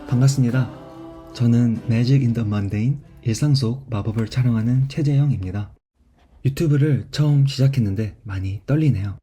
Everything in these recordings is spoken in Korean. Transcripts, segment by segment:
반갑습니다. 저는 매직 인 더 먼데인 일상 속 마법을 촬영하는 최재영입니다. 유튜브를 처음 시작했는데 많이 떨리네요.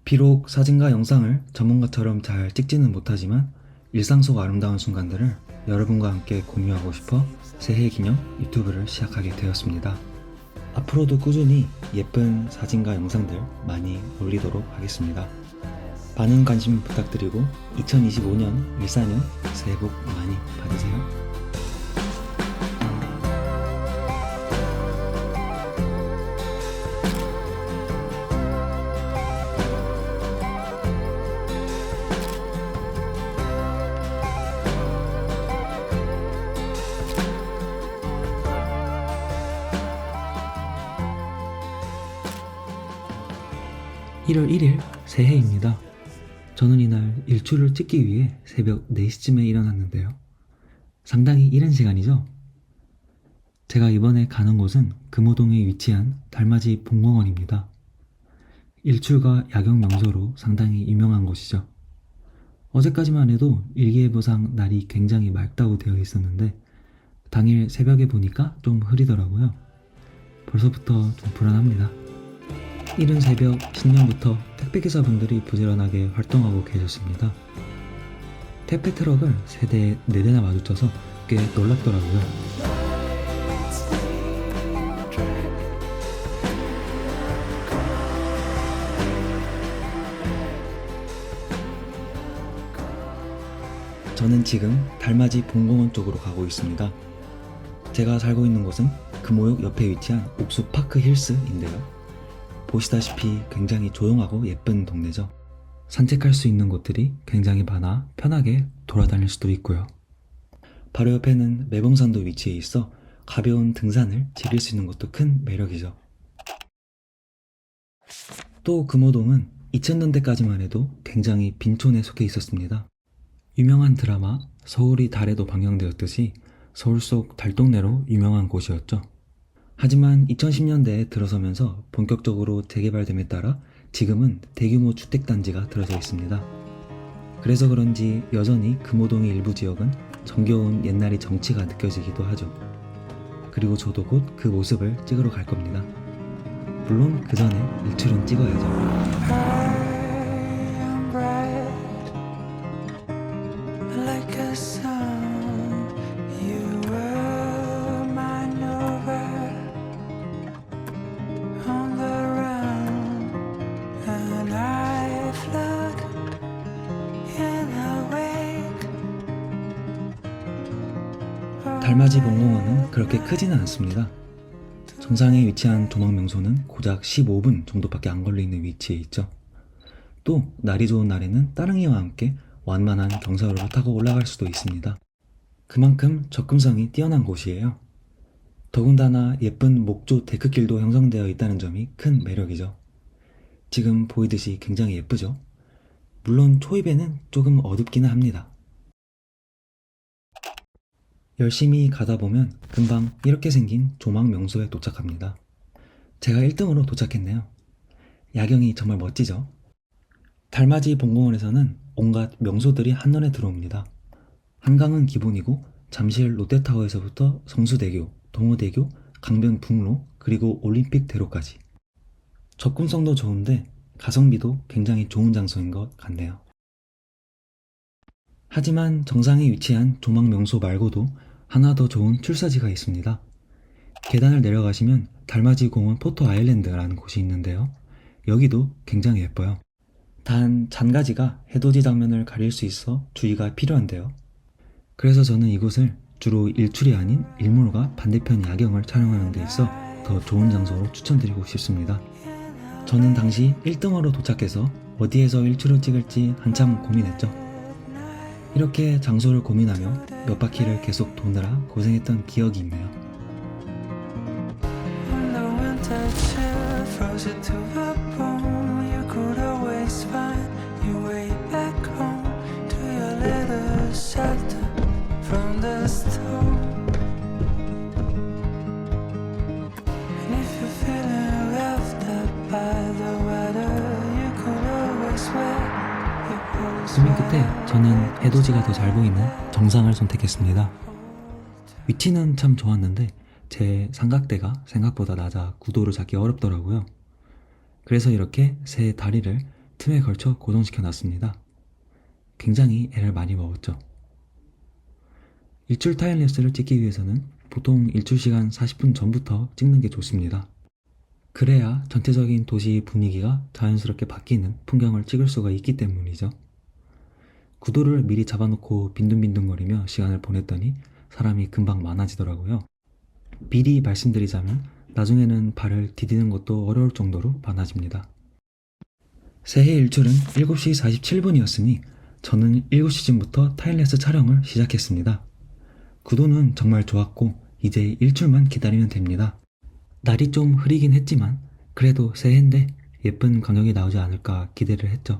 비록 사진과 영상을 전문가처럼 잘 찍지는 못하지만 일상 속 아름다운 순간들을 여러분과 함께 공유하고 싶어 새해 기념 유튜브를 시작하게 되었습니다. 앞으로도 꾸준히 예쁜 사진과 영상들 많이 올리도록 하겠습니다. 많은 관심 부탁드리고 2025년 일사년 새해 복 많이 받으세요. 1월 1일 새해입니다. 저는 이날 일출을 찍기 위해 새벽 4시쯤에 일어났는데요. 상당히 이른 시간이죠? 제가 이번에 가는 곳은 금호동에 위치한 달맞이 복공원입니다. 일출과 야경 명소로 상당히 유명한 곳이죠. 어제까지만 해도 일기예보상 날이 굉장히 맑다고 되어 있었는데 당일 새벽에 보니까 좀 흐리더라고요. 벌써부터 좀 불안합니다. 이른 새벽 신년부터 택배기사분들이 부지런하게 활동하고 계셨습니다. 택배 트럭을 세대 4대나 마주쳐서 꽤 놀랍더라고요. 저는 지금 달맞이 본공원 쪽으로 가고 있습니다. 제가 살고 있는 곳은 금호역 옆에 위치한 옥수파크 힐스인데요. 보시다시피 굉장히 조용하고 예쁜 동네죠. 산책할 수 있는 곳들이 굉장히 많아 편하게 돌아다닐 수도 있고요. 바로 옆에는 매봉산도 위치해 있어 가벼운 등산을 즐길 수 있는 것도 큰 매력이죠. 또 금호동은 2000년대까지만 해도 굉장히 빈촌에 속해 있었습니다. 유명한 드라마 서울이 달에도 방영되었듯이 서울 속 달동네로 유명한 곳이었죠. 하지만 2010년대에 들어서면서 본격적으로 재개발됨에 따라 지금은 대규모 주택단지가 들어서 있습니다. 그래서 그런지 여전히 금호동의 일부 지역은 정겨운 옛날의 정취가 느껴지기도 하죠. 그리고 저도 곧 그 모습을 찍으러 갈 겁니다. 물론 그 전에 일출은 찍어야죠. 달맞이 복공원은 그렇게 크지는 않습니다. 정상에 위치한 조망 명소는 고작 15분 정도밖에 안 걸리는 위치에 있죠. 또 날이 좋은 날에는 따릉이와 함께 완만한 경사로를 타고 올라갈 수도 있습니다. 그만큼 접근성이 뛰어난 곳이에요. 더군다나 예쁜 목조 데크길도 형성되어 있다는 점이 큰 매력이죠. 지금 보이듯이 굉장히 예쁘죠? 물론 초입에는 조금 어둡기는 합니다. 열심히 가다 보면 금방 이렇게 생긴 조망 명소에 도착합니다. 제가 1등으로 도착했네요. 야경이 정말 멋지죠? 달맞이 본공원에서는 온갖 명소들이 한눈에 들어옵니다. 한강은 기본이고 잠실 롯데타워에서부터 성수대교, 동호대교, 강변북로, 그리고 올림픽대로까지. 접근성도 좋은데 가성비도 굉장히 좋은 장소인 것 같네요. 하지만 정상에 위치한 조망 명소 말고도 하나 더 좋은 출사지가 있습니다. 계단을 내려가시면 달맞이 공원 포토 아일랜드라는 곳이 있는데요. 여기도 굉장히 예뻐요. 단 잔가지가 해돋이 장면을 가릴 수 있어 주의가 필요한데요. 그래서 저는 이곳을 주로 일출이 아닌 일몰과 반대편 야경을 촬영하는 데 있어 더 좋은 장소로 추천드리고 싶습니다. 저는 당시 1등으로 도착해서 어디에서 일출을 찍을지 한참 고민했죠. 이렇게 장소를 고민하며 몇 바퀴를 계속 도느라 고생했던 기억이 있네요. 고민 끝에 저는 해돋이가 더 잘 보이는 정상을 선택했습니다. 위치는 참 좋았는데 제 삼각대가 생각보다 낮아 구도를 잡기 어렵더라고요. 그래서 이렇게 새 다리를 틈에 걸쳐 고정시켜 놨습니다. 굉장히 애를 많이 먹었죠. 일출 타임랩스를 찍기 위해서는 보통 일출 시간 40분 전부터 찍는 게 좋습니다. 그래야 전체적인 도시 분위기가 자연스럽게 바뀌는 풍경을 찍을 수가 있기 때문이죠. 구도를 미리 잡아놓고 빈둥빈둥거리며 시간을 보냈더니 사람이 금방 많아지더라고요. 미리 말씀드리자면 나중에는 발을 디디는 것도 어려울 정도로 많아집니다. 새해 일출은 7시 47분이었으니 저는 7시쯤부터 타임랩스 촬영을 시작했습니다. 구도는 정말 좋았고 이제 일출만 기다리면 됩니다. 날이 좀 흐리긴 했지만 그래도 새해인데 예쁜 광경이 나오지 않을까 기대를 했죠.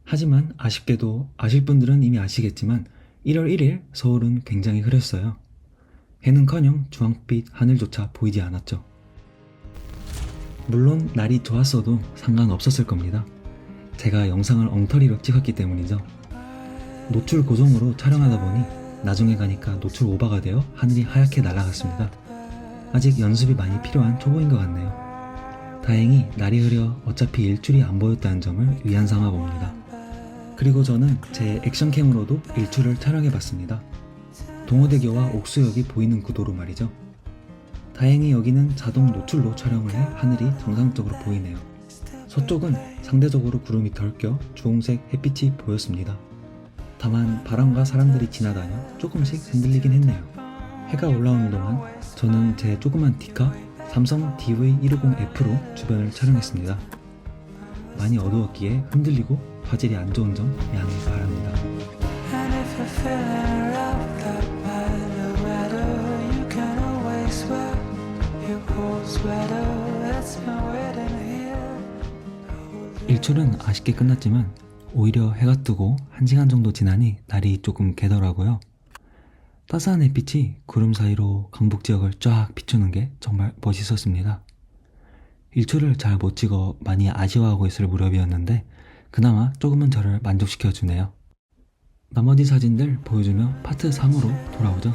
하지만 아쉽게도 아실 분들은 이미 아시겠지만 1월 1일 서울은 굉장히 흐렸어요. 해는커녕 주황빛 하늘조차 보이지 않았죠. 물론 날이 좋았어도 상관없었을 겁니다. 제가 영상을 엉터리로 찍었기 때문이죠. 노출 고정으로 촬영하다 보니 나중에 가니까 노출 오버가 되어 하늘이 하얗게 날아갔습니다. 아직 연습이 많이 필요한 초보인 것 같네요. 다행히 날이 흐려 어차피 일출이 안 보였다는 점을 위안 삼아 봅니다. 그리고 저는 제 액션캠으로도 일출을 촬영해봤습니다. 동호대교와 옥수역이 보이는 구도로 말이죠. 다행히 여기는 자동 노출로 촬영을 해 하늘이 정상적으로 보이네요. 서쪽은 상대적으로 구름이 덜 껴 주홍색 햇빛이 보였습니다. 다만 바람과 사람들이 지나다녀 조금씩 흔들리긴 했네요. 해가 올라오는 동안 저는 제 조그만 디카 삼성 DV150F로 주변을 촬영했습니다. 많이 어두웠기에 흔들리고 화질이 안 좋은 점 양해 바랍니다. 일출은 아쉽게 끝났지만 오히려 해가 뜨고 1시간 정도 지나니 날이 조금 개더라고요. 따스한 햇빛이 구름 사이로 강북 지역을 쫙 비추는 게 정말 멋있었습니다. 일출을 잘 못 찍어 많이 아쉬워하고 있을 무렵이었는데 그나마 조금은 저를 만족시켜주네요. 나머지 사진들 보여주며 파트 3으로 돌아오죠.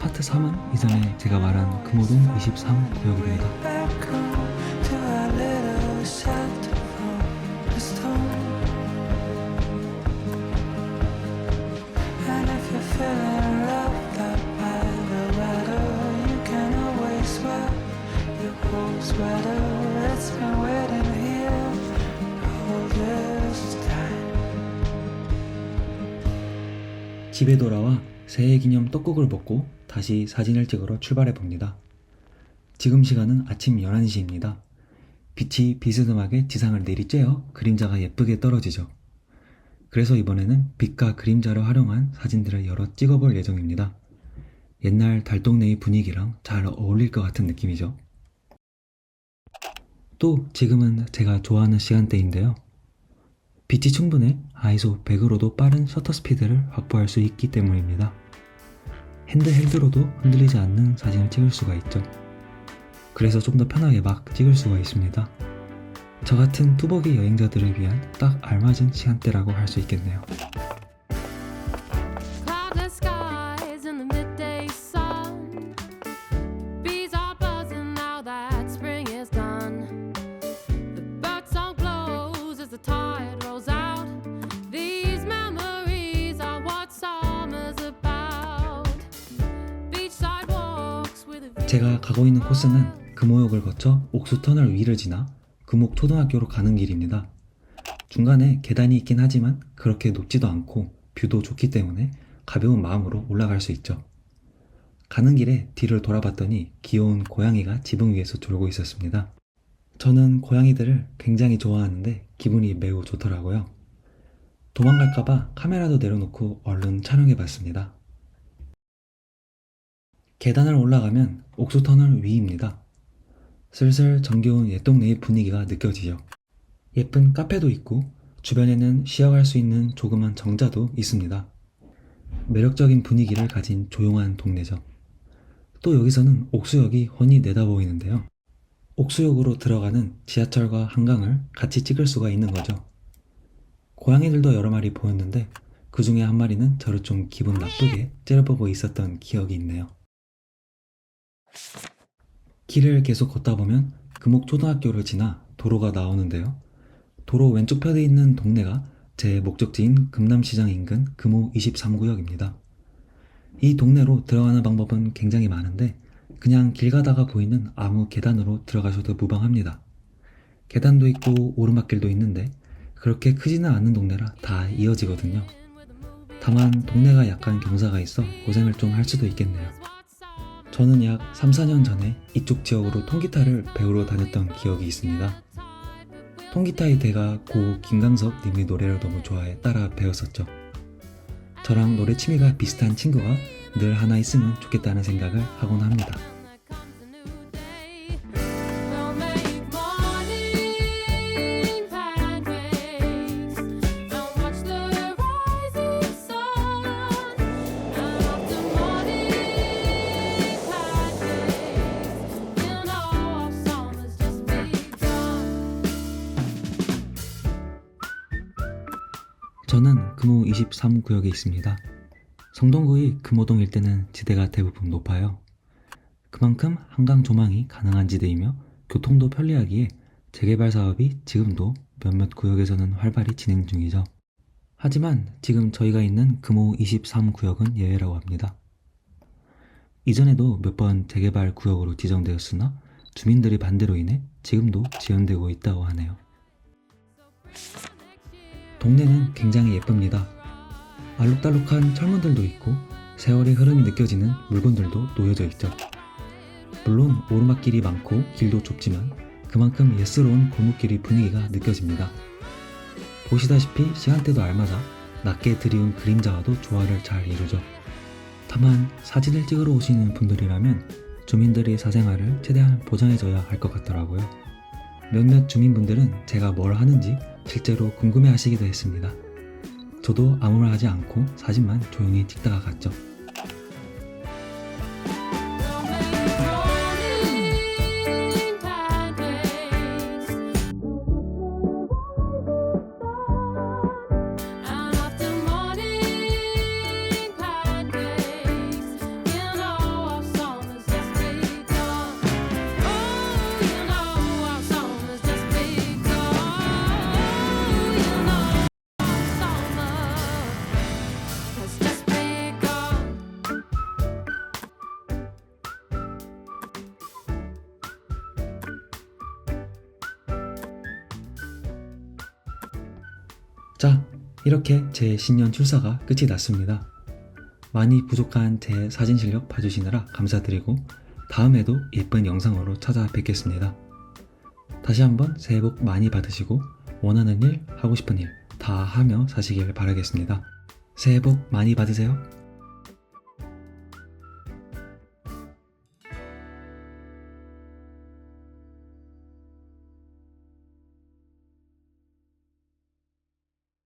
파트 3은 이전에 제가 말한 금호동 23 구역입니다. 집에 돌아와 새해 기념 떡국을 먹고 다시 사진을 찍으러 출발해 봅니다. 지금 시간은 아침 11시입니다. 빛이 비스듬하게 지상을 내리쬐어 그림자가 예쁘게 떨어지죠. 그래서 이번에는 빛과 그림자를 활용한 사진들을 여러 찍어볼 예정입니다. 옛날 달동네의 분위기랑 잘 어울릴 것 같은 느낌이죠. 또 지금은 제가 좋아하는 시간대인데요. 빛이 충분해 ISO 100으로도 빠른 셔터 스피드를 확보할 수 있기 때문입니다. 핸드헬드로도 흔들리지 않는 사진을 찍을 수가 있죠. 그래서 좀 더 편하게 막 찍을 수가 있습니다. 저 같은 뚜벅이 여행자들을 위한 딱 알맞은 시간대라고 할 수 있겠네요. 제가 가고 있는 코스는 금호역을 거쳐 옥수터널 위를 지나 금옥초등학교로 가는 길입니다. 중간에 계단이 있긴 하지만 그렇게 높지도 않고 뷰도 좋기 때문에 가벼운 마음으로 올라갈 수 있죠. 가는 길에 뒤를 돌아봤더니 귀여운 고양이가 지붕 위에서 졸고 있었습니다. 저는 고양이들을 굉장히 좋아하는데 기분이 매우 좋더라고요. 도망갈까봐 카메라도 내려놓고 얼른 촬영해봤습니다. 계단을 올라가면 옥수터널 위입니다. 슬슬 정겨운 옛 동네의 분위기가 느껴지죠. 예쁜 카페도 있고 주변에는 쉬어갈 수 있는 조그만 정자도 있습니다. 매력적인 분위기를 가진 조용한 동네죠. 또 여기서는 옥수역이 훤히 내다보이는데요. 옥수역으로 들어가는 지하철과 한강을 같이 찍을 수가 있는 거죠. 고양이들도 여러 마리 보였는데 그 중에 한 마리는 저를 좀 기분 나쁘게 째려보고 있었던 기억이 있네요. 길을 계속 걷다 보면 금옥초등학교를 지나 도로가 나오는데요. 도로 왼쪽 편에 있는 동네가 제 목적지인 금남시장 인근 금호 23구역입니다. 이 동네로 들어가는 방법은 굉장히 많은데 그냥 길 가다가 보이는 아무 계단으로 들어가셔도 무방합니다. 계단도 있고 오르막길도 있는데 그렇게 크지는 않은 동네라 다 이어지거든요. 다만 동네가 약간 경사가 있어 고생을 좀 할 수도 있겠네요. 저는 약 3, 4년 전에 이쪽 지역으로 통기타를 배우러 다녔던 기억이 있습니다. 통기타의 대가 고 김강석 님의 노래를 너무 좋아해 따라 배웠었죠. 저랑 노래 취미가 비슷한 친구가 늘 하나 있으면 좋겠다는 생각을 하곤 합니다. 저는 금호 23구역에 있습니다. 성동구의 금호동 일대는 지대가 대부분 높아요. 그만큼 한강 조망이 가능한 지대이며 교통도 편리하기에 재개발 사업이 지금도 몇몇 구역에서는 활발히 진행 중이죠. 하지만 지금 저희가 있는 금호 23구역은 예외라고 합니다. 이전에도 몇 번 재개발 구역으로 지정되었으나 주민들의 반대로 인해 지금도 지연되고 있다고 하네요. 동네는 굉장히 예쁩니다. 알록달록한 철문들도 있고 세월의 흐름이 느껴지는 물건들도 놓여져 있죠. 물론 오르막길이 많고 길도 좁지만 그만큼 예스러운 골목길의 분위기가 느껴집니다. 보시다시피 시간대도 알맞아 낮게 드리운 그림자와도 조화를 잘 이루죠. 다만 사진을 찍으러 오시는 분들이라면 주민들의 사생활을 최대한 보장해줘야 할 것 같더라고요. 몇몇 주민분들은 제가 뭘 하는지 실제로 궁금해 하시기도 했습니다. 저도 아무 말 하지 않고 사진만 조용히 찍다가 갔죠. 자, 이렇게 제 신년 출사가 끝이 났습니다. 많이 부족한 제 사진 실력 봐주시느라 감사드리고 다음에도 예쁜 영상으로 찾아뵙겠습니다. 다시 한번 새해 복 많이 받으시고 원하는 일, 하고 싶은 일 다 하며 사시길 바라겠습니다. 새해 복 많이 받으세요.